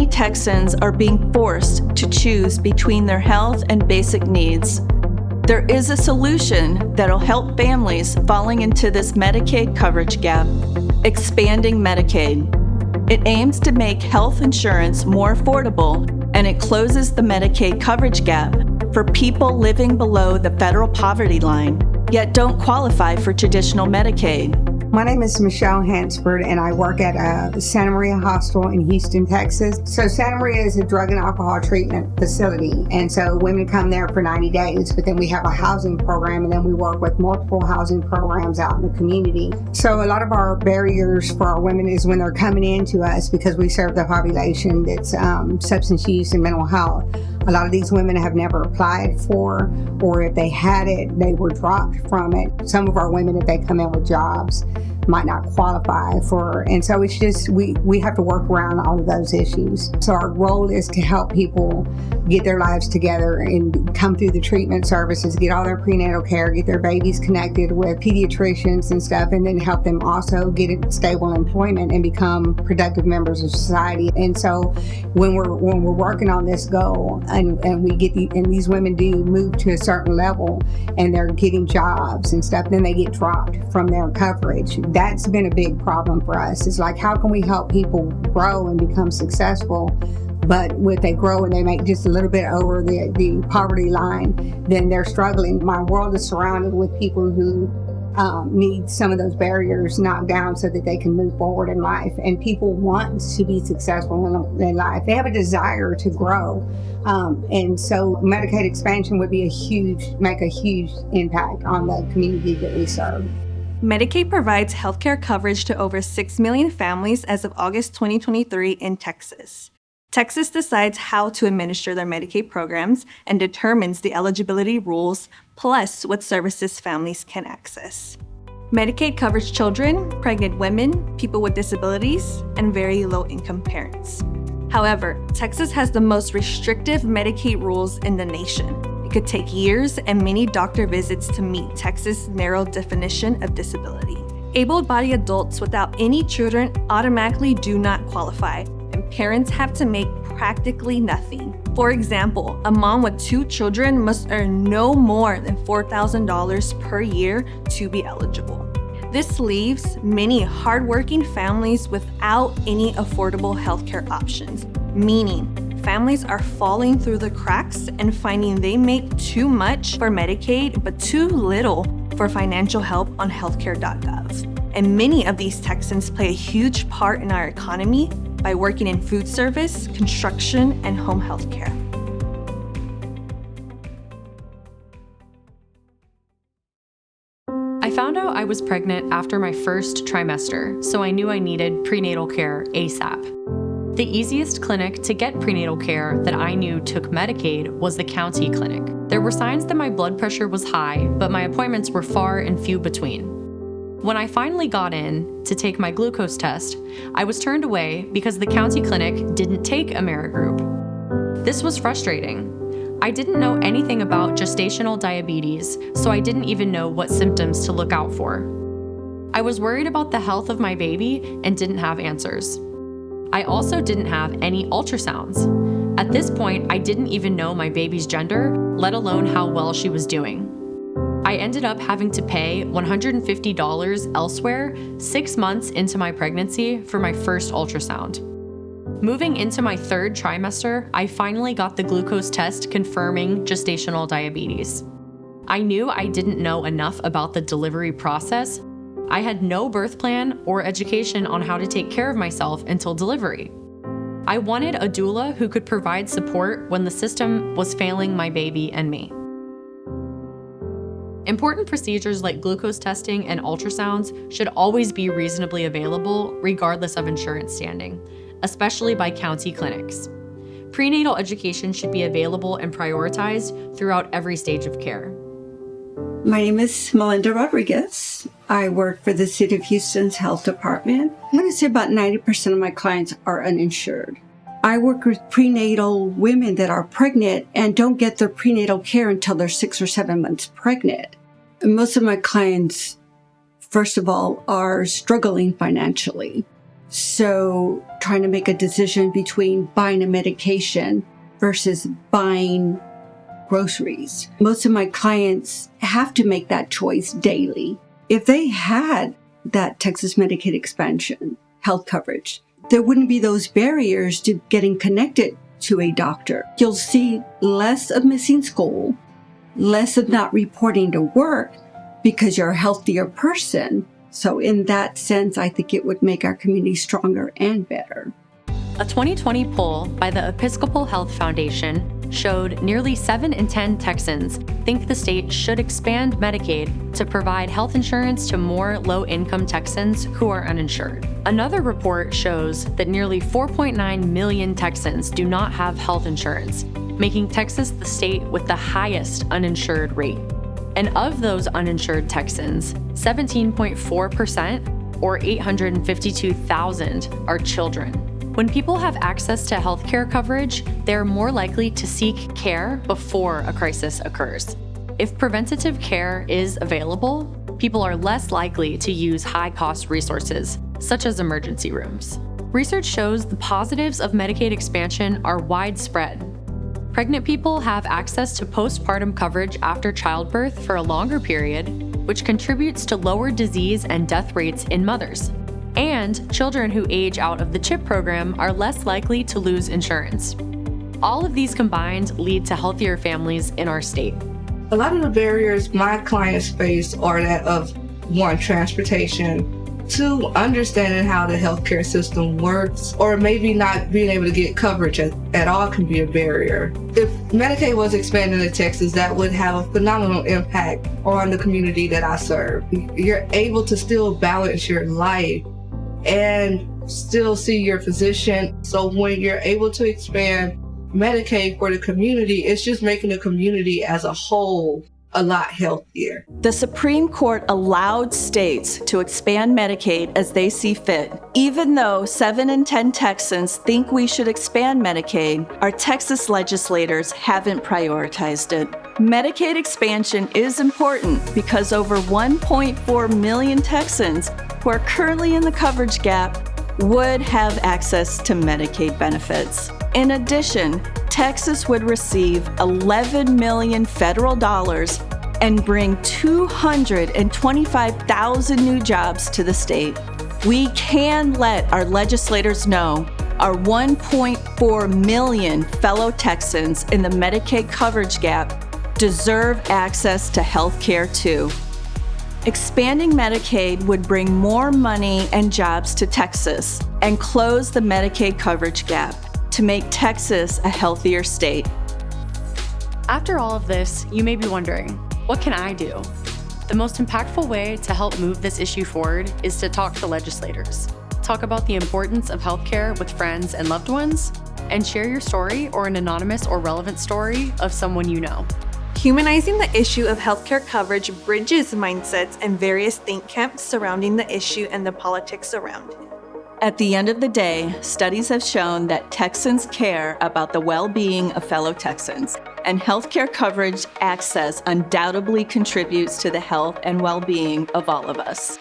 many Texans are being forced to choose between their health and basic needs. There is a solution that'll help families falling into this Medicaid coverage gap: expanding Medicaid. It aims to make health insurance more affordable, and it closes the Medicaid coverage gap for people living below the federal poverty line, yet don't qualify for traditional Medicaid. My name is Michelle Hansford, and I work at Santa Maria Hospital in Houston, Texas. So Santa Maria is a drug and alcohol treatment facility, and so women come there for 90 days, but then we have a housing program, and then we work with multiple housing programs out in the community. So a lot of our barriers for our women is when they're coming into us, because we serve the population that's substance use and mental health. A lot of these women have never applied for, or if they had it, they were dropped from it. Some of our women, if they come in with jobs, might not qualify for, and so it's just, we have to work around all of those issues. So our role is to help people get their lives together and come through the treatment services, get all their prenatal care, get their babies connected with pediatricians and stuff, and then help them also get stable employment and become productive members of society. And so when we're working on this goal, and we get these women do move to a certain level and they're getting jobs and stuff, then they get dropped from their coverage. That's been a big problem for us. It's like, how can we help people grow and become successful? But when they grow and they make just a little bit over the poverty line, then they're struggling. My world is surrounded with people who need some of those barriers knocked down so that they can move forward in life. And people want to be successful in life. They have a desire to grow. And so Medicaid expansion would be make a huge impact on the community that we serve. Medicaid provides healthcare coverage to over 6 million families as of August 2023 in Texas. Texas decides how to administer their Medicaid programs and determines the eligibility rules, plus what services families can access. Medicaid covers children, pregnant women, people with disabilities, and very low-income parents. However, Texas has the most restrictive Medicaid rules in the nation. It could take years and many doctor visits to meet Texas' narrow definition of disability. Able-bodied adults without any children automatically do not qualify, and parents have to make practically nothing. For example, a mom with 2 children must earn no more than $4,000 per year to be eligible. This leaves many hardworking families without any affordable healthcare options, meaning families are falling through the cracks and finding they make too much for Medicaid but too little for financial help on healthcare.gov. And many of these Texans play a huge part in our economy by working in food service, construction, and home healthcare. I found out I was pregnant after my first trimester, so I knew I needed prenatal care ASAP. The easiest clinic to get prenatal care that I knew took Medicaid was the county clinic. There were signs that my blood pressure was high, but my appointments were far and few between. When I finally got in to take my glucose test, I was turned away because the county clinic didn't take Amerigroup. This was frustrating. I didn't know anything about gestational diabetes, so I didn't even know what symptoms to look out for. I was worried about the health of my baby and didn't have answers. I also didn't have any ultrasounds. At this point, I didn't even know my baby's gender, let alone how well she was doing. I ended up having to pay $150 elsewhere 6 months into my pregnancy for my first ultrasound. Moving into my 3rd trimester, I finally got the glucose test confirming gestational diabetes. I knew I didn't know enough about the delivery process. I had no birth plan or education on how to take care of myself until delivery. I wanted a doula who could provide support when the system was failing my baby and me. Important procedures like glucose testing and ultrasounds should always be reasonably available regardless of insurance standing, especially by county clinics. Prenatal education should be available and prioritized throughout every stage of care. My name is Melinda Rodriguez. I work for the City of Houston's Health Department. I'm going to say about 90% of my clients are uninsured. I work with prenatal women that are pregnant and don't get their prenatal care until they're 6 or 7 months pregnant. And most of my clients, first of all, are struggling financially. So trying to make a decision between buying a medication versus buying groceries. Most of my clients have to make that choice daily. If they had that Texas Medicaid expansion health coverage, there wouldn't be those barriers to getting connected to a doctor. You'll see less of missing school, less of not reporting to work because you're a healthier person. So in that sense, I think it would make our community stronger and better. A 2020 poll by the Episcopal Health Foundation showed nearly 7 in 10 Texans think the state should expand Medicaid to provide health insurance to more low-income Texans who are uninsured. Another report shows that nearly 4.9 million Texans do not have health insurance, making Texas the state with the highest uninsured rate. And of those uninsured Texans, 17.4%, or 852,000, are children. When people have access to healthcare coverage, they're more likely to seek care before a crisis occurs. If preventative care is available, people are less likely to use high-cost resources, such as emergency rooms. Research shows the positives of Medicaid expansion are widespread. Pregnant people have access to postpartum coverage after childbirth for a longer period, which contributes to lower disease and death rates in mothers. And children who age out of the CHIP program are less likely to lose insurance. All of these combined lead to healthier families in our state. A lot of the barriers my clients face are that of, 1, transportation, 2, understanding how the healthcare system works, or maybe not being able to get coverage at all can be a barrier. If Medicaid was expanded to Texas, that would have a phenomenal impact on the community that I serve. You're able to still balance your life and still see your physician. So when you're able to expand Medicaid for the community, it's just making the community as a whole a lot healthier. The Supreme Court allowed states to expand Medicaid as they see fit. Even though 7 in 10 Texans think we should expand Medicaid, our Texas legislators haven't prioritized it. Medicaid expansion is important because over 1.4 million Texans who are currently in the coverage gap would have access to Medicaid benefits. In addition, Texas would receive $11 million federal dollars and bring 225,000 new jobs to the state. We can let our legislators know our 1.4 million fellow Texans in the Medicaid coverage gap deserve access to health care too. Expanding Medicaid would bring more money and jobs to Texas and close the Medicaid coverage gap to make Texas a healthier state. After all of this, you may be wondering, what can I do? The most impactful way to help move this issue forward is to talk to legislators. Talk about the importance of healthcare with friends and loved ones, and share your story or an anonymous or relevant story of someone you know. Humanizing the issue of healthcare coverage bridges mindsets and various think camps surrounding the issue and the politics around it. At the end of the day, studies have shown that Texans care about the well-being of fellow Texans, and healthcare coverage access undoubtedly contributes to the health and well-being of all of us.